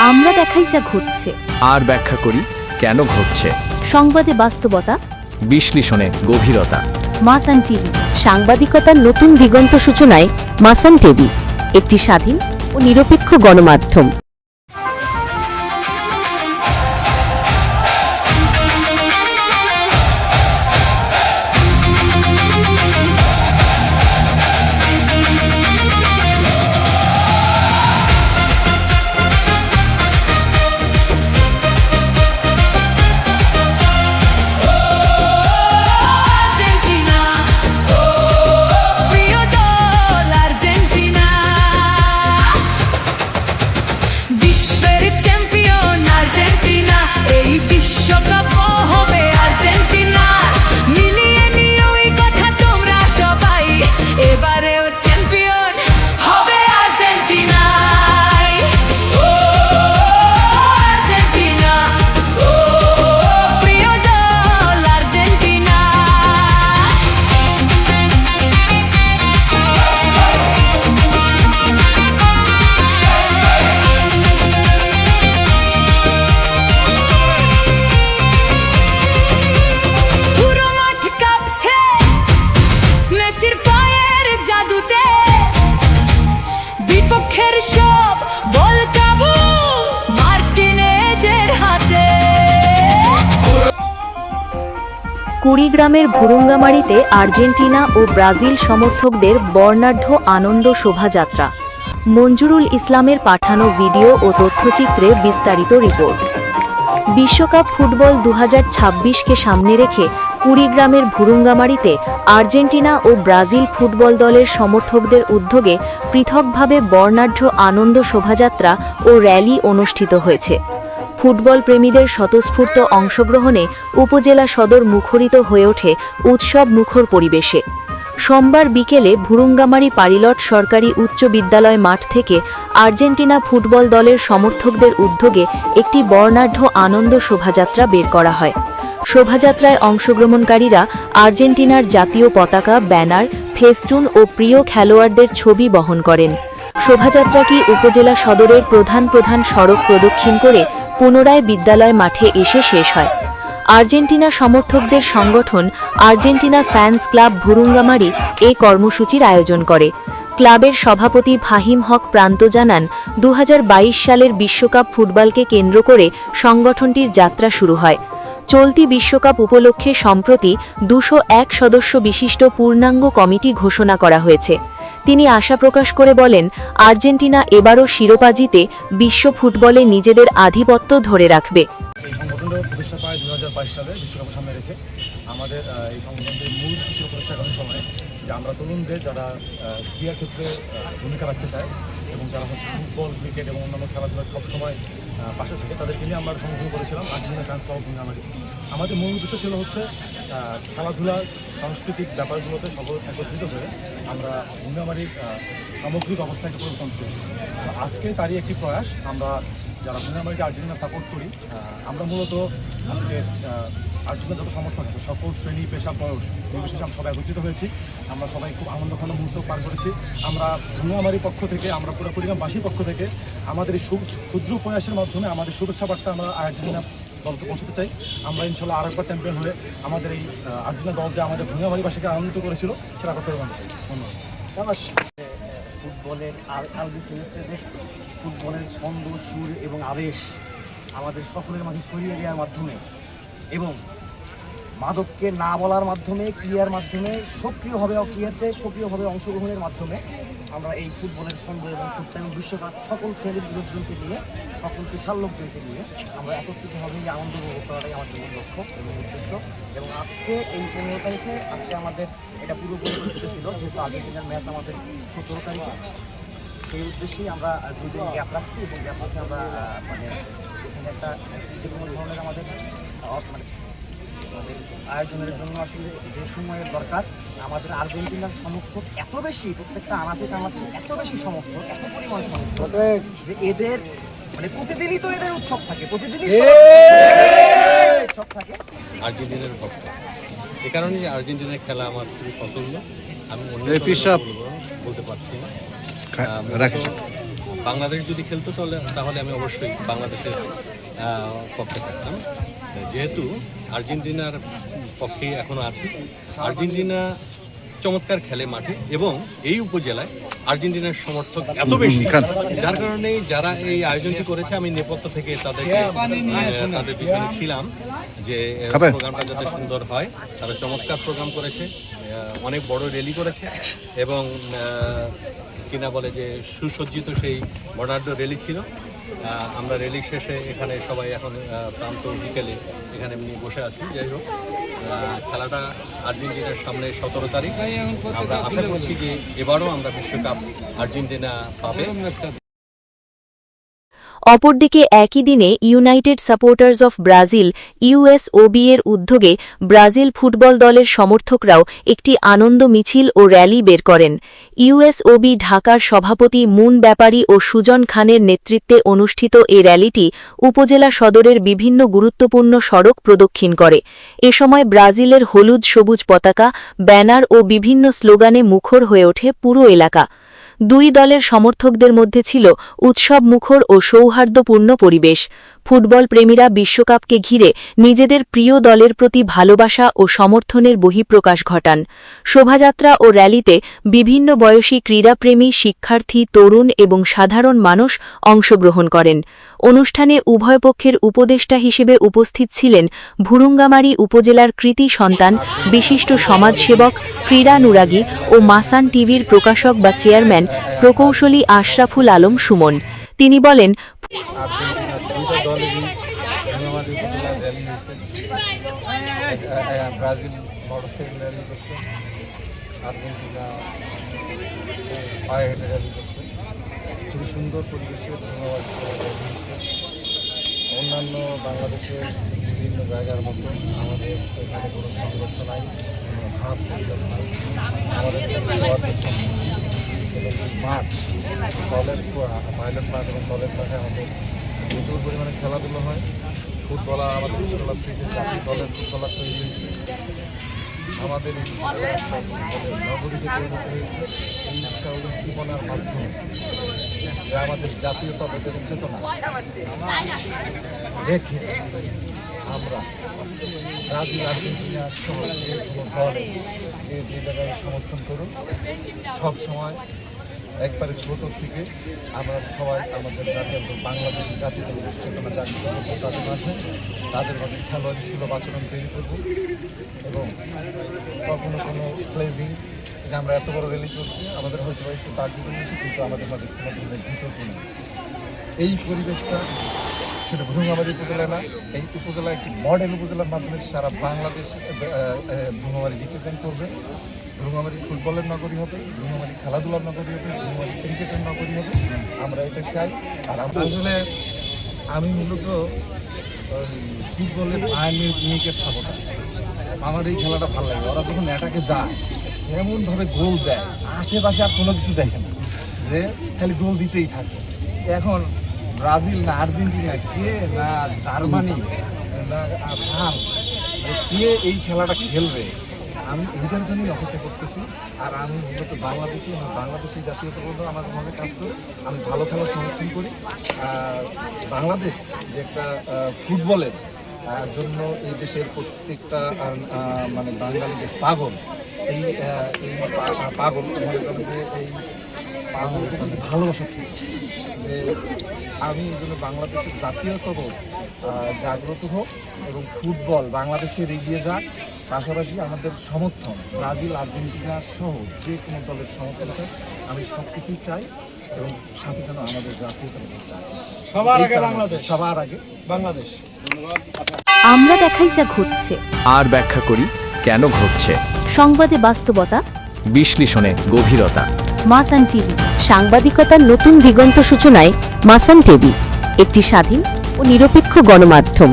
আমরা দেখাই যা ঘটছে, আর ব্যাখ্যা করি কেন ঘটছে। সংবাদে বাস্তবতা, বিশ্লেষণে গভীরতা। মাসান টিভি, সাংবাদিকতার নতুন দিগন্ত সূচনায় মাসান টিভি, একটি স্বাধীন ও নিরপেক্ষ গণমাধ্যম। বিপক্ষের সব বল কাবু মার্টিনেজের হাতে। কুড়িগ্রামের ভুরুঙ্গামারীতে আর্জেন্টিনা ও ব্রাজিল সমর্থকদের বর্ণাঢ্য আনন্দ শোভাযাত্রা। মঞ্জুরুল ইসলামের পাঠানো ভিডিও ও তথ্যচিত্রে বিস্তারিত রিপোর্ট। বিশ্বকাপ ফুটবল 2026কে সামনে রেখে কুড়িগ্রামের ভুরুঙ্গামারীতে আর্জেন্টিনা ও ব্রাজিল ফুটবল দলের সমর্থকদের উদ্যোগে পৃথকভাবে বর্ণাঢ্য আনন্দ শোভাযাত্রা ও র্যালি অনুষ্ঠিত হয়েছে। ফুটবল প্রেমীদের স্বতঃস্ফূর্ত অংশগ্রহণে উপজেলা সদর মুখরিত হয়ে ওঠে উৎসব মুখর পরিবেশে। সোমবার বিকেলে ভুরুঙ্গামারী পারিলট সরকারি উচ্চ বিদ্যালয় মাঠ থেকে আর্জেন্টিনা ফুটবল দলের সমর্থকদের উদ্যোগে একটি বর্ণাঢ্য আনন্দ শোভাযাত্রা বের করা হয়। শোভাযাত্রায় অংশগ্রহণকারীরা আর্জেন্টিনার জাতীয় পতাকা, ব্যানার, ফেস্টুন ও প্রিয় খেলোয়াড়দের ছবি বহন করেন। শোভাযাত্রাটি উপজেলা সদরের প্রধান সড়ক প্রদক্ষিণ করে পুনরায় বিদ্যালয় মাঠে এসে শেষ হয়। আর্জেন্টিনা সমর্থকদের সংগঠন আর্জেন্টিনা ফ্যান্স ক্লাব ভুরুঙ্গামারী এই কর্মসূচির আয়োজন করে। ক্লাবের সভাপতি ফাহিম হক প্রান্ত জানান, 2022 সালের বিশ্বকাপ ফুটবলকে কেন্দ্র করে সংগঠনটির যাত্রা শুরু হয়। চলতি বিশ্বকাপ উপলক্ষে সম্প্রতি 201 সদস্য বিশিষ্ট পূর্ণাঙ্গ কমিটি ঘোষণা করা হয়েছে। তিনি আশা প্রকাশ করে বলেন, আর্জেন্টিনা এবারও শিরোপা জিতে বিশ্ব ফুটবলে নিজেদের আধিপত্য ধরে রাখবে। এই সংগঠনটা প্রতিষ্ঠা পায় 2022 সালে বিশ্বকাপের সামনে রেখে। আমাদের এই সংগঠনটির মূল ছিল প্রতিষ্ঠাকালীন সময়ে যে আমরা তরুণদের যারা ক্রীড়া ক্ষেত্রে ভূমিকা রাখতে চায় এবং যারা ফুটবল, ক্রিকেট এবং অন্যান্য খেলাধুলার সবসময় পাশে থাকে তাদেরকে নিয়ে আমরা সংগঠন করেছিলাম আর্জেন্টিনা ফ্যান্স ক্লাব ভুরুঙ্গামারী। আমাদের মূল উদ্দেশ্য ছিল খেলাধুলা সাংস্কৃতিক ব্যাপারগুলোতে সব একত্রিত হয়ে আমরা ভুরুঙ্গামারীর সামগ্রিক অবস্থাকে পরিবর্তন করেছি। আজকে তারই একটি প্রয়াস। আমরা যারা ভুরুঙ্গামারীকে আর্জেন্টিনা সাপোর্ট করি, আমরা মূলত আজকে আর্জেন্টিনা যত সমর্থক আছে সকল শ্রেণী, পেশা, বয়স নির্বিশেষে আমরা সবাই একত্রিত হয়েছি। আমরা সবাই খুব আনন্দঘন মুহূর্ত পার করেছি। আমরা ভুরুঙ্গামারীর পক্ষ থেকে, আমরা পুরো কুড়িগ্রামবাসীর পক্ষ থেকে আমাদের এই ক্ষুদ্র প্রয়াসের মাধ্যমে আমাদের শুভেচ্ছা বার্তা আমরা আর্জেন্টিনা দলকে পৌঁছতে চাই। আমরা ইনশাল্লাহ আরেকবার চ্যাম্পিয়ন হয়ে আমাদের এই আর্জেন্টিনা দল যে আমাদের ভুরুঙ্গামারীবাসীকে আনন্দিত করেছিল সেটা কথা জানতে চাই। ধন্যবাদ। ফুটবলের আলবি সেমিস্টারে ফুটবলের ছন্দ, সুর এবং আবেশ আমাদের সকলের মাঝে ছড়িয়ে দেওয়ার মাধ্যমে এবং মাদককে না বলার মাধ্যমে, ক্রিয়ার মাধ্যমে সক্রিয়ভাবে অংশগ্রহণের মাধ্যমে আমরা এই ফুটবলের ছন্দ এবং সুরটা এবং বিশ্বকাপ সকল শ্রেণীর লোকজনকে নিয়ে, সকল পেশার লোকজনকে নিয়ে আমরা একত্রিতভাবে এই আনন্দ উপভোগ করাটাই আমাদের মূল লক্ষ্য এবং উদ্দেশ্য। এবং আজকে এই 15 তারিখে আমাদের এটা পুরোপুরি ছিল, যেহেতু আর্জেন্টিনার ম্যাচ আমাদের 17 তারিখে, সেই উদ্দেশ্যেই আমরা 2 দিন গ্যাপ রাখছি এবং গ্যাপ রাখে আমরা এখানে একটা যে কোনো ধরনের আমাদের আয়োজনের জন্য আসলে যে সময়ের দরকার, আমাদের আর্জেন্টিনার সমর্থক এত বেশি, প্রত্যেকটা আনাচে কানাচে এত বেশি সমর্থক, এত পরিমাণ সমর্থক যে এদের প্রতিদিনই তো এদের উৎসব থাকে, প্রতিদিনই উৎসব থাকে। আর্জেন্টিনার ভক্ত, এ কারণে আর্জেন্টিনার খেলা আমার খুবই পছন্দ। আমি বলতে পারছি না। বাংলাদেশ যদি খেলতো তাহলে আমি অবশ্যই বাংলাদেশের পক্ষে থাকতাম। যেহেতু আর্জেন্টিনার পক্ষে এখনো আছি। আর্জেন্টিনা চমৎকার খেলে মাঠে এবং এই উপজেলায় আর্জেন্টিনার সমর্থক এত বেশি, যার কারণে যারা এই আয়োজনটি করেছে আমি নেপথ্য থেকে তাদের পিছনে ছিলাম যে প্রোগ্রামটা যাতে সুন্দর হয়। তারা চমৎকার প্রোগ্রাম করেছে, অনেক বড় র্যালি করেছে এবং কিনা বলে যে সুসজ্জিত সেই বর্ণাঢ্য র্যালি ছিল। আমরা র্যালি শেষে এখানে সবাই এখন প্রান্ত বিকেলে এখানে নিয়ে বসে আছি। যাই হোক, খেলাটা আর্জেন্টিনার সামনে 17 তারিখ। আমরা আশা করছি যে এবারও আমরা বিশ্বকাপ আর্জেন্টিনা পাবে। অপরদিকে একই দিনে ইউনাইটেড সাপোর্টার্স অফ ব্রাজিল ইউএসওবি এর উদ্যোগে ব্রাজিল ফুটবল দলের সমর্থকরাও একটি আনন্দ মিছিল ও র্যালি বের করেন। ইউএসওবি ঢাকার সভাপতি মুন ব্যাপারী ও সুজন খানের নেতৃত্বে অনুষ্ঠিত এ র্যালিটি উপজেলা সদরের বিভিন্ন গুরুত্বপূর্ণ সড়ক প্রদক্ষিণ করে। এ সময় ব্রাজিলের হলুদ সবুজ পতাকা, ব্যানার ও বিভিন্ন স্লোগানে মুখর হয়ে ওঠে পুরো এলাকা। দুই দলের সমর্থকদের মধ্যে ছিল উৎসবমুখর ও সৌহার্দ্যপূর্ণ পরিবেশ। ফুটবল প্রেমীরা বিশ্বকাপকে ঘিরে নিজেদের প্রিয় দলের প্রতি ভালোবাসা ও সমর্থনের বহিঃপ্রকাশ ঘটান। শোভাযাত্রা ও র্যালিতে বিভিন্ন বয়সী ক্রীড়াপ্রেমী, শিক্ষার্থী, তরুণ এবং সাধারণ মানুষ অংশগ্রহণ করেন। অনুষ্ঠানে উভয় পক্ষের উপদেষ্টা হিসেবে উপস্থিত ছিলেন ভুরুঙ্গামারী উপজেলার কৃতি সন্তান, বিশিষ্ট সমাজসেবক, ক্রীড়ানুরাগী ও মাসান টিভির প্রকাশক বা চেয়ারম্যান প্রকৌশলী আশরাফুল আলম সুমন। তিনি বলেন, আর্জেন্টিনার দুইটা দলেরই ভুরুঙ্গামারী উপজেলায় র্যালি হয়েছে। ব্রাজিল মোটরসাইকেল র্যালি করছে, আর্জেন্টিনা পায়ে হেঁটে র্যালি করছে। খুবই সুন্দর পরিবেশে ভুরুঙ্গামারী র্যালি হয়েছে। অন্যান্য বাংলাদেশের বিভিন্ন জায়গার মতো আমাদের এখানে কোনো সংঘর্ষ নাই, কোনো ভাব পরিবেশ নাই। আমাদের এবং মাঠ, দলের পাইলট মাঠ এবং দলের মাঠে আমাদের প্রচুর পরিমাণে খেলাধুলো হয়। ফুটবলার, আমাদের ফুটবলার থেকে জাতীয় দলের ফুটবলার তৈরি হয়েছে। আমাদের নগরীতে পরিণত হয়েছে এই উদ্দীপনার মাধ্যমে, যা আমাদের জাতীয়তাবোধের চেতনা রেখে আমরা ব্রাজিল, আর্জেন্টিনা সহ যে কোনো দল যে জায়গায় সমর্থন করুন, সবসময় একবারে ছোট থেকে আমরা সবাই আমাদের জাতীয় বাংলাদেশি জাতীয় চেতনা জাগ্রত করবো, তাদের মাঝে খেলোয়াড়ি সুলভ আচরণ তৈরি করব এবং কখনো কোনো স্লেজিং, যে আমরা এত বড় র্যালি করছি, আমাদের হয়তো একটু তার্কিক হয়েছে, কিন্তু আমাদের মাঝে কোনো ধরনের বিতর্ক নেই। এই পরিবেশটা সেটা ভুরুঙ্গামারী উপজেলা না, এই উপজেলা একটি মডেল উপজেলার মাধ্যমে সারা বাংলাদেশ ভুরুঙ্গামারী রিপ্রেজেন্ট করবে। ভুরুঙ্গামারী ফুটবলের নগরী হবে, ভুরুঙ্গামারী খেলাধুলার নগরী হবে, ভুরুঙ্গামারী ক্রিকেটের নগরী হবে। আমরা এটা চাই। আর আসলে আমি মূলত ফুটবলের আইনের মিউনিকের সাপোর্টার। আমার এই খেলাটা ভালো লাগে। ওরা যখন অ্যাটাকে যায় এমনভাবে গোল দেয়, আশেপাশে আর কোনো কিছু দেখে না, যে খালি গোল দিতেই থাকে। এখন ব্রাজিল না আর্জেন্টিনা, কে না জার্মানি না ফ্রান্স, কে এই খেলাটা খেলবে, আমি এটার জন্যই অপেক্ষা করতেছি। আর আমি মূলত বাংলাদেশি জাতীয়তাবোধ আমার মনে কাজ করে আমি ভালো খেলা সমর্থন করি। বাংলাদেশ যে একটা ফুটবলের জন্য এই দেশের প্রত্যেকটা মানে বাঙালি যে পাগল, এই পাগল মনে করেন যে এই পাগলকে কিন্তু ভালোবাসা থেকে, যে আমি এই জন্য বাংলাদেশের জাতীয়তাবোধ জাগ্রত হোক এবং ফুটবল বাংলাদেশের এগিয়ে যাক। পাশাপাশি আমাদের সমর্থন ব্রাজিল, আর্জেন্টিনা সহ যে কোনো দলের সমর্থন হোক, আমি সব কিছুই চাই এবং সাথে যেন আমাদের জাতীয়তাবোধ চাই। সবার আগে বাংলাদেশ, সবার আগে বাংলাদেশ। আমরা দেখাই যা ঘটছে, আর ব্যাখ্যা করি কেন ঘটছে। সংবাদে বাস্তবতা, বিশ্লেষণে গভীরতা। মাসান টিভি, সাংবাদিকতার নতুন দিগন্ত সূচনায় মাসান টিভি, একটি স্বাধীন ও নিরপেক্ষ গণমাধ্যম।